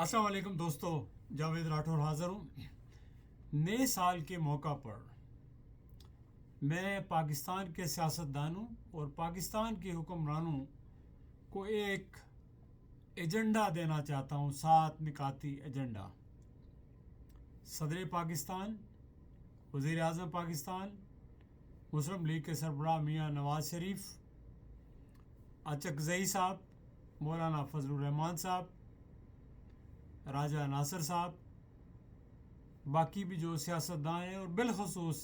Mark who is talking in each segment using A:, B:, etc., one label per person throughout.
A: السلام علیکم دوستو، جاوید راٹھور حاضر ہوں۔ نئے سال کے موقع پر میں پاکستان کے سیاستدانوں اور پاکستان کے حکمرانوں کو ایک ایجنڈا دینا چاہتا ہوں، 7 نکاتی ایجنڈا۔ صدر پاکستان، وزیر اعظم پاکستان، مسلم لیگ کے سربراہ میاں نواز شریف، اچکزئی صاحب، مولانا فضل الرحمان صاحب، راجہ ناصر صاحب، باقی بھی جو سیاستدان ہیں، اور بالخصوص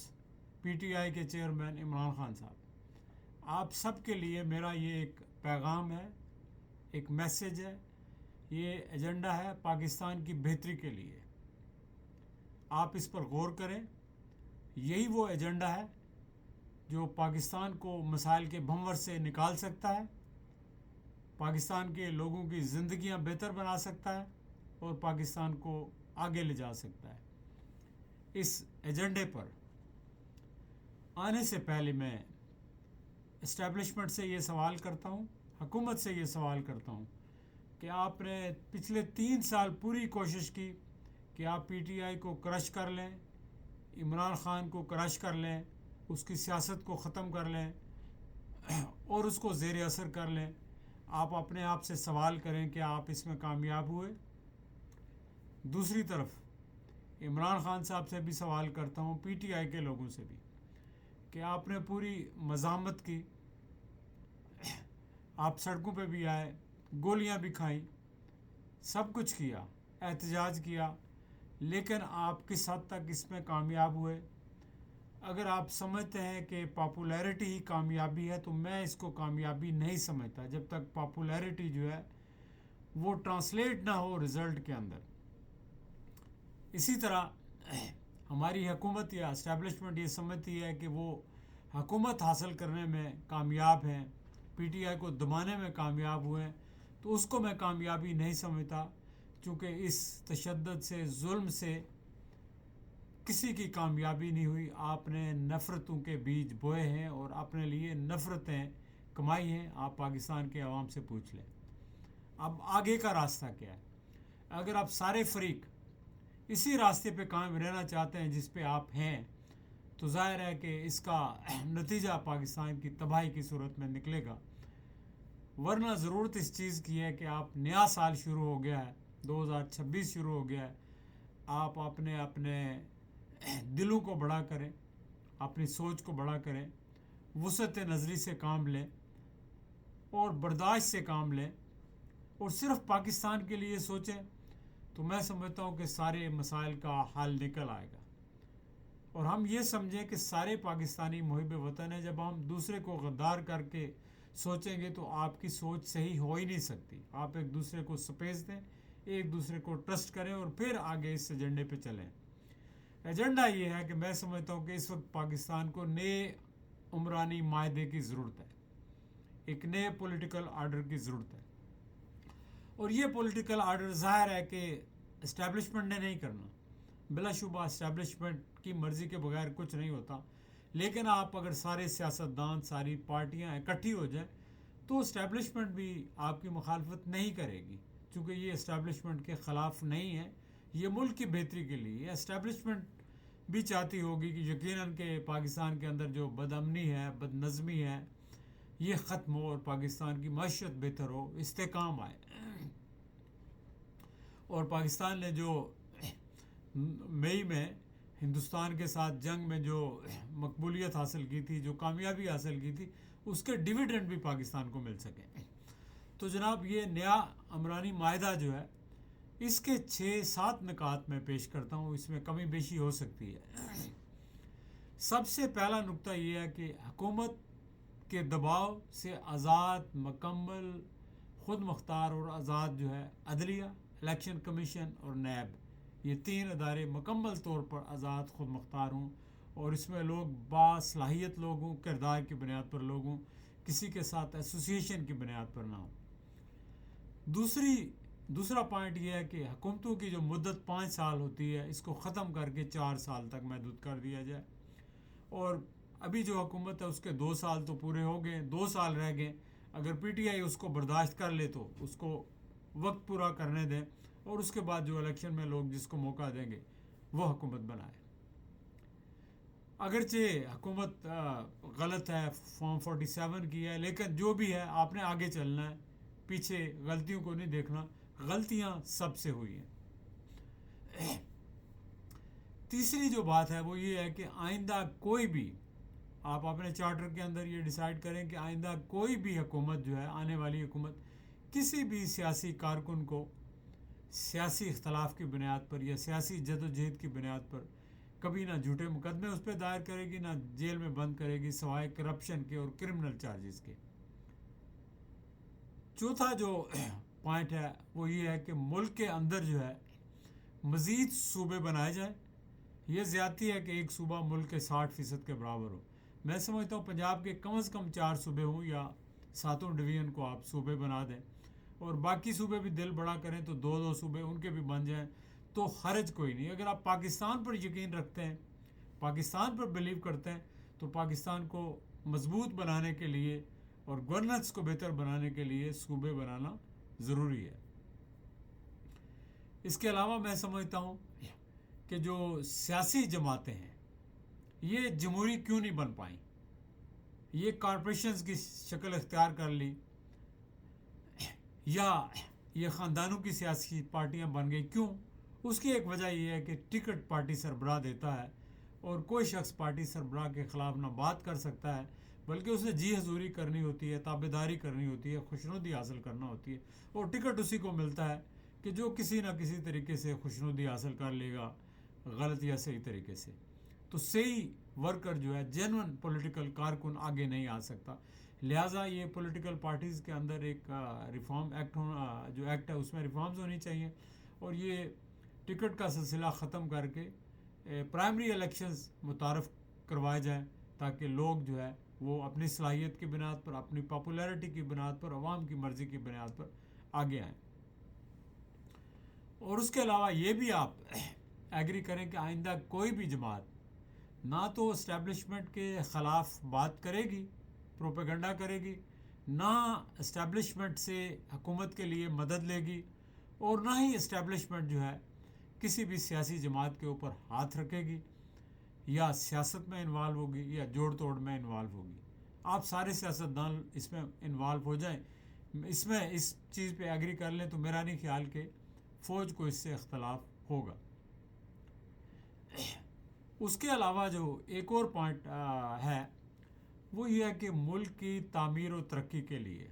A: پی ٹی آئی کے چیئرمین عمران خان صاحب، آپ سب کے لیے میرا یہ ایک پیغام ہے، ایک میسیج ہے، یہ ایجنڈا ہے پاکستان کی بہتری کے لیے۔ آپ اس پر غور کریں۔ یہی وہ ایجنڈا ہے جو پاکستان کو مسائل کے بھنور سے نکال سکتا ہے، پاکستان کے لوگوں کی زندگیاں بہتر بنا سکتا ہے اور پاکستان کو آگے لے جا سکتا ہے۔ اس ایجنڈے پر آنے سے پہلے میں اسٹیبلشمنٹ سے یہ سوال کرتا ہوں، حکومت سے یہ سوال کرتا ہوں کہ آپ نے پچھلے 3 سال پوری کوشش کی کہ آپ پی ٹی آئی کو کرش کر لیں، عمران خان کو کرش کر لیں، اس کی سیاست کو ختم کر لیں اور اس کو زیر اثر کر لیں۔ آپ اپنے آپ سے سوال کریں کہ آپ اس میں کامیاب ہوئے؟ دوسری طرف عمران خان صاحب سے بھی سوال کرتا ہوں، پی ٹی آئی کے لوگوں سے بھی، کہ آپ نے پوری مزاحمت کی، آپ سڑکوں پہ بھی آئے، گولیاں بھی کھائیں، سب کچھ کیا، احتجاج کیا، لیکن آپ کس حد تک اس میں کامیاب ہوئے؟ اگر آپ سمجھتے ہیں کہ پاپولیرٹی ہی کامیابی ہے تو میں اس کو کامیابی نہیں سمجھتا، جب تک پاپولیرٹی جو ہے وہ ٹرانسلیٹ نہ ہو رزلٹ کے اندر۔ اسی طرح ہماری حکومت یا اسٹیبلشمنٹ یہ سمجھتی ہے کہ وہ حکومت حاصل کرنے میں کامیاب ہیں، پی ٹی آئی کو دبانے میں کامیاب ہوئے ہیں، تو اس کو میں کامیابی نہیں سمجھتا، چونکہ اس تشدد سے، ظلم سے کسی کی کامیابی نہیں ہوئی۔ آپ نے نفرتوں کے بیج بوئے ہیں اور اپنے لیے نفرتیں کمائی ہیں۔ آپ پاکستان کے عوام سے پوچھ لیں۔ اب آگے کا راستہ کیا ہے؟ اگر آپ سارے فریق اسی راستے پہ قائم رہنا چاہتے ہیں جس پہ آپ ہیں، تو ظاہر ہے کہ اس کا نتیجہ پاکستان کی تباہی کی صورت میں نکلے گا۔ ورنہ ضرورت اس چیز کی ہے کہ آپ، نیا سال شروع ہو گیا ہے، 2026 شروع ہو گیا ہے، آپ اپنے دلوں کو بڑا کریں، اپنی سوچ کو بڑا کریں، وسعت نظری سے کام لیں اور برداشت سے کام لیں، اور صرف پاکستان کے لیے سوچیں، تو میں سمجھتا ہوں کہ سارے مسائل کا حل نکل آئے گا۔ اور ہم یہ سمجھیں کہ سارے پاکستانی محب وطن ہیں۔ جب ہم دوسرے کو غدار کر کے سوچیں گے تو آپ کی سوچ صحیح ہو ہی نہیں سکتی۔ آپ ایک دوسرے کو سپیس دیں، ایک دوسرے کو ٹرسٹ کریں اور پھر آگے اس ایجنڈے پہ چلیں۔ ایجنڈا یہ ہے کہ میں سمجھتا ہوں کہ اس وقت پاکستان کو نئے عمرانی معاہدے کی ضرورت ہے، ایک نئے پولیٹیکل آرڈر کی ضرورت ہے، اور یہ پولیٹیکل آرڈر ظاہر ہے کہ اسٹیبلشمنٹ نے نہیں کرنا۔ بلا شبہ اسٹیبلشمنٹ کی مرضی کے بغیر کچھ نہیں ہوتا، لیکن آپ اگر سارے سیاستدان، ساری پارٹیاں اکٹھی ہو جائیں تو اسٹیبلشمنٹ بھی آپ کی مخالفت نہیں کرے گی، چونکہ یہ اسٹیبلشمنٹ کے خلاف نہیں ہے، یہ ملک کی بہتری کے لیے۔ اسٹیبلشمنٹ بھی چاہتی ہوگی کہ یقیناً کہ پاکستان کے اندر جو بد امنی ہے، بد نظمی ہے، یہ ختم ہو اور پاکستان کی معیشت بہتر ہو، استحکام آئے۔ اور پاکستان نے جو مئی میں ہندوستان کے ساتھ جنگ میں جو مقبولیت حاصل کی تھی، جو کامیابی حاصل کی تھی، اس کے ڈویڈنڈ بھی پاکستان کو مل سکیں۔ تو جناب، یہ نیا عمرانی معاہدہ جو ہے، اس کے 6-7 نکات میں پیش کرتا ہوں، اس میں کمی بیشی ہو سکتی ہے۔ سب سے پہلا نقطہ یہ ہے کہ حکومت کے دباؤ سے آزاد، مکمل، خود مختار اور آزاد جو ہے عدلیہ، الیکشن کمیشن اور نیب، یہ 3 ادارے مکمل طور پر آزاد، خود مختار ہوں، اور اس میں لوگ باصلاحیت لوگ ہوں، کردار کی بنیاد پر لوگ ہوں، کسی کے ساتھ ایسوسیشن کی بنیاد پر نہ ہوں۔ دوسرا پوائنٹ یہ ہے کہ حکومتوں کی جو مدت 5 سال ہوتی ہے، اس کو ختم کر کے 4 سال تک محدود کر دیا جائے، اور ابھی جو حکومت ہے اس کے 2 سال تو پورے ہو گئے، 2 سال رہ گئے۔ اگر پی ٹی آئی اس کو برداشت کر لے تو اس کو وقت پورا کرنے دیں، اور اس کے بعد جو الیکشن میں لوگ جس کو موقع دیں گے وہ حکومت بنائے. اگرچہ حکومت غلط ہے، فارم 47 کی ہے، لیکن جو بھی ہے آپ نے آگے چلنا ہے، پیچھے غلطیوں کو نہیں دیکھنا. غلطیاں سب سے ہوئی ہیں. تیسری جو بات ہے وہ یہ ہے کہ آئندہ کوئی بھی، آپ اپنے چارٹر کے اندر یہ ڈیسائیڈ کریں کہ آئندہ کوئی بھی حکومت جو ہے، آنے والی حکومت، کسی بھی سیاسی کارکن کو سیاسی اختلاف کی بنیاد پر یا سیاسی جد و جہد کی بنیاد پر کبھی نہ جھوٹے مقدمے اس پہ دائر کرے گی، نہ جیل میں بند کرے گی، سوائے کرپشن کے اور کرمنل چارجز کے. چوتھا جو پوائنٹ ہے وہ یہ ہے کہ ملک کے اندر جو ہے مزید صوبے بنائے جائیں. یہ زیادتی ہے کہ ایک صوبہ ملک کے 60% کے برابر ہو. میں سمجھتا ہوں پنجاب کے کم از کم 4 صوبے ہوں، یا 7 ڈویژن کو آپ صوبے بنا دیں، اور باقی صوبے بھی دل بڑا کریں تو 2 صوبے ان کے بھی بن جائیں تو حرج کوئی نہیں. اگر آپ پاکستان پر یقین رکھتے ہیں، پاکستان پر بلیو کرتے ہیں، تو پاکستان کو مضبوط بنانے کے لیے اور گورننس کو بہتر بنانے کے لیے صوبے بنانا ضروری ہے. اس کے علاوہ میں سمجھتا ہوں کہ جو سیاسی جماعتیں ہیں یہ جمہوری کیوں نہیں بن پائیں، یہ کارپوریشنز کی شکل اختیار کر لی، یا یہ خاندانوں کی سیاسی پارٹیاں بن گئی. کیوں؟ اس کی ایک وجہ یہ ہے کہ ٹکٹ پارٹی سربراہ دیتا ہے، اور کوئی شخص پارٹی سربراہ کے خلاف نہ بات کر سکتا ہے، بلکہ اسے جی حضوری کرنی ہوتی ہے، تابعداری کرنی ہوتی ہے، خوشنودی حاصل کرنا ہوتی ہے، اور ٹکٹ اسی کو ملتا ہے کہ جو کسی نہ کسی طریقے سے خوشنودی حاصل کر لے گا، غلط یا صحیح طریقے سے. تو صحیح ورکر جو ہے، جینون پولیٹیکل کارکن آگے نہیں آ سکتا. لہٰذا یہ پولیٹیکل پارٹیز کے اندر ایک ریفارم ایکٹ ہونا، جو ایکٹ ہے اس میں ریفارمز ہونی چاہیے، اور یہ ٹکٹ کا سلسلہ ختم کر کے پرائمری الیکشنز متعارف کروائے جائیں، تاکہ لوگ جو ہے وہ اپنی صلاحیت کی بنیاد پر، اپنی پاپولیرٹی کی بنیاد پر، عوام کی مرضی کی بنیاد پر آگے آئیں. اور اس کے علاوہ یہ بھی آپ ایگری کریں کہ آئندہ کوئی بھی جماعت نہ تو اسٹیبلشمنٹ کے خلاف بات کرے گی، پروپیگنڈا کرے گی، نہ اسٹیبلشمنٹ سے حکومت کے لیے مدد لے گی، اور نہ ہی اسٹیبلشمنٹ جو ہے کسی بھی سیاسی جماعت کے اوپر ہاتھ رکھے گی، یا سیاست میں انوالو ہوگی، یا جوڑ توڑ میں انوالو ہوگی. آپ سارے سیاستدان اس میں انوالو ہو جائیں، اس چیز پہ ایگری کر لیں، تو میرا نہیں خیال کہ فوج کو اس سے اختلاف ہوگا. اس کے علاوہ جو ایک اور پوائنٹ ہے وہ یہ ہے کہ ملک کی تعمیر و ترقی کے لیے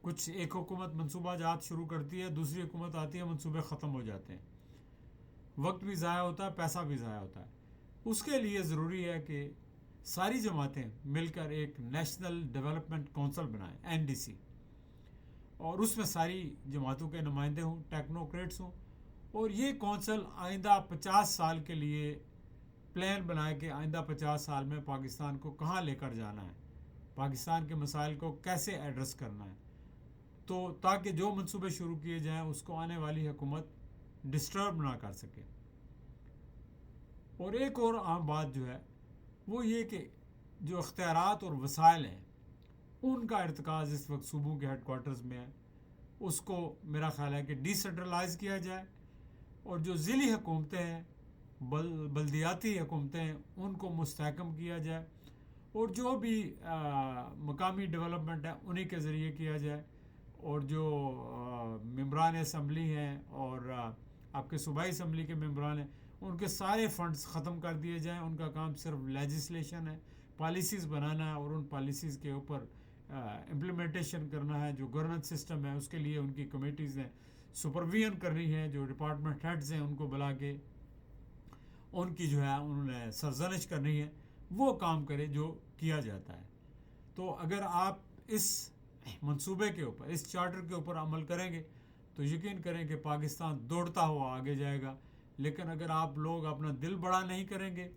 A: کچھ، ایک حکومت منصوبہ جات شروع کرتی ہے، دوسری حکومت آتی ہے، منصوبے ختم ہو جاتے ہیں، وقت بھی ضائع ہوتا ہے، پیسہ بھی ضائع ہوتا ہے. اس کے لیے ضروری ہے کہ ساری جماعتیں مل کر ایک نیشنل ڈیولپمنٹ کونسل بنائیں، NDC، اور اس میں ساری جماعتوں کے نمائندے ہوں، ٹیکنوکریٹس ہوں، اور یہ کونسل آئندہ 50 سال کے لیے پلان بنائے کہ آئندہ 50 سال میں پاکستان کو کہاں لے کر جانا ہے، پاکستان کے مسائل کو کیسے ایڈریس کرنا ہے، تو تاکہ جو منصوبے شروع کیے جائیں اس کو آنے والی حکومت ڈسٹرب نہ کر سکے. اور ایک اور عام بات جو ہے وہ یہ کہ جو اختیارات اور وسائل ہیں ان کا ارتکاز اس وقت صوبوں کے ہیڈ کوارٹرز میں ہے، اس کو میرا خیال ہے کہ ڈی سینٹرلائز کیا جائے، اور جو ضلعی حکومتیں ہیں، بلدیاتی حکومتیں ہیں، ان کو مستحکم کیا جائے، اور جو بھی مقامی ڈیولپمنٹ ہے انہی کے ذریعے کیا جائے. اور جو ممبران اسمبلی ہیں اور آپ کے صوبائی اسمبلی کے ممبران ہیں، ان کے سارے فنڈز ختم کر دیے جائیں. ان کا کام صرف لیجسلیشن ہے، پالیسیز بنانا ہے، اور ان پالیسیز کے اوپر امپلیمنٹیشن کرنا ہے. جو گورننس سسٹم ہے اس کے لیے ان کی کمیٹیز ہیں، سپرویژن کرنی ہے. جو ڈپارٹمنٹ ہیڈز ہیں ان کو بلا کے ان کی جو ہے انہوں نے سرزنش کرنی ہے، وہ کام کرے جو کیا جاتا ہے. تو اگر آپ اس منصوبے کے اوپر، اس چارٹر کے اوپر عمل کریں گے تو یقین کریں کہ پاکستان دوڑتا ہوا آگے جائے گا. لیکن اگر آپ لوگ اپنا دل بڑا نہیں کریں گے،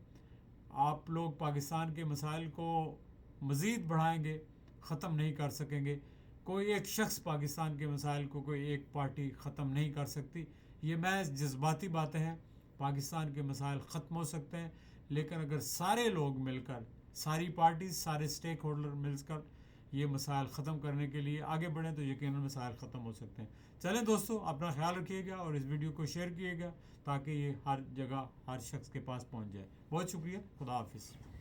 A: آپ لوگ پاکستان کے مسائل کو مزید بڑھائیں گے، ختم نہیں کر سکیں گے. کوئی ایک شخص پاکستان کے مسائل کو، کوئی ایک پارٹی ختم نہیں کر سکتی. یہ محض جذباتی باتیں ہیں. پاکستان کے مسائل ختم ہو سکتے ہیں، لیکن اگر سارے لوگ مل کر، ساری پارٹیز، سارے سٹیک ہولڈر مل کر یہ مسائل ختم کرنے کے لیے آگے بڑھیں تو یقیناً مسائل ختم ہو سکتے ہیں. چلیں دوستو، اپنا خیال رکھیے گا اور اس ویڈیو کو شیئر کیے گا تاکہ یہ ہر جگہ ہر شخص کے پاس پہنچ جائے. بہت شکریہ. خدا حافظ.